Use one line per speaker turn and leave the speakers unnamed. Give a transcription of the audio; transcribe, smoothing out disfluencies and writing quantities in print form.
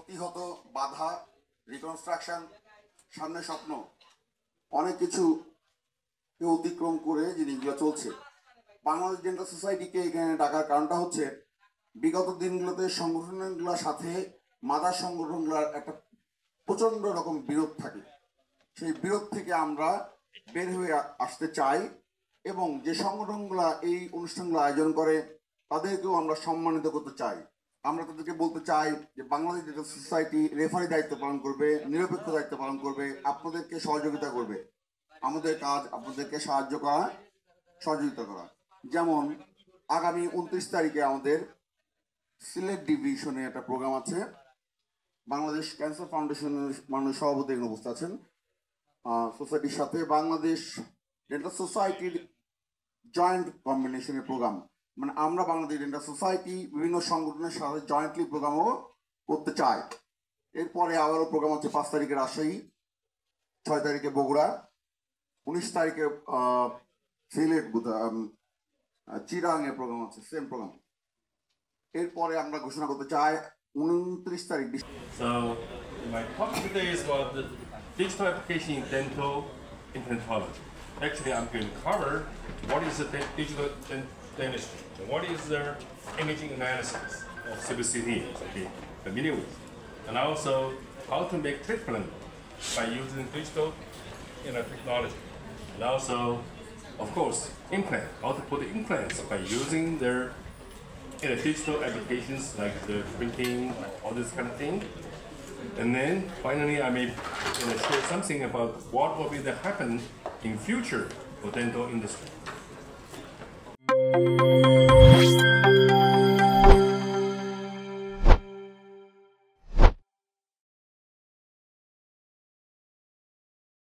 প্রতিহত বাধা, রিকনস্ট্রাকশন, সামনে স্বপ্ন, অনেক কিছু অতিক্রম করে জিনিসগুলো চলছে। বাংলাদেশ ডেন্টাল সোসাইটিকে এখানে ডাকার কারণটা হচ্ছে বিগত দিনগুলোতে সংগঠনগুলোর সাথে মাদার সংগঠনগুলোর একটা প্রচণ্ড রকম বিরোধ থাকে। সেই বিরোধ থেকে আমরা বের হয়ে আসতে চাই এবং যে সংগঠনগুলো এই অনুষ্ঠানগুলো আয়োজন করে তাদেরকেও আমরা সম্মানিত করতে চাই। আমরা তাদেরকে বলতে চাই যে বাংলাদেশ ডেন্টাল সোসাইটি রেফারি দায়িত্ব পালন করবে, নিরপেক্ষ দায়িত্ব পালন করবে, আপনাদেরকে সহযোগিতা করবে। আমাদের কাজ আপনাদেরকে সাহায্য করা, সহযোগিতা করা। যেমন আগামী 29 তারিখে আমাদের সিলেট ডিভিশনে একটা প্রোগ্রাম আছে। বাংলাদেশ ক্যান্সার ফাউন্ডেশনের মাননীয় সভাপতি এখানে উপস্থিত আছেন। সোসাইটির সাথে বাংলাদেশ ডেন্টাল সোসাইটির জয়েন্ট কম্বিনেশনের প্রোগ্রাম, মানে আমরা বাংলাদেশ ডেন্টাল সোসাইটি বিভিন্ন সংগঠনের সাথে জয়েন্টলি প্রোগ্রামও করতে চাই। এরপরে আবারও প্রোগ্রাম হচ্ছে 5 তারিখে রাজশাহী, 6 তারিখে বগুড়া, 19 তারিখে সিলেট চিরাঙে প্রোগ্রাম আছে, সেম প্রোগ্রাম। এরপরে আমরা ঘোষণা করতে চাই 29 তারিখ।
So my topic today is about the digital application in dental implantology. Actually, I'm going to cover what is the digital dentistry and what is the imaging analysis of CBCT, okay, familiar with, and also how to make treatment by using digital technology, and also, of course, implant, how to put implants by using their digital applications like the printing, all this kind of thing. And then finally, I may share something about what will be the happen in future for dental industry.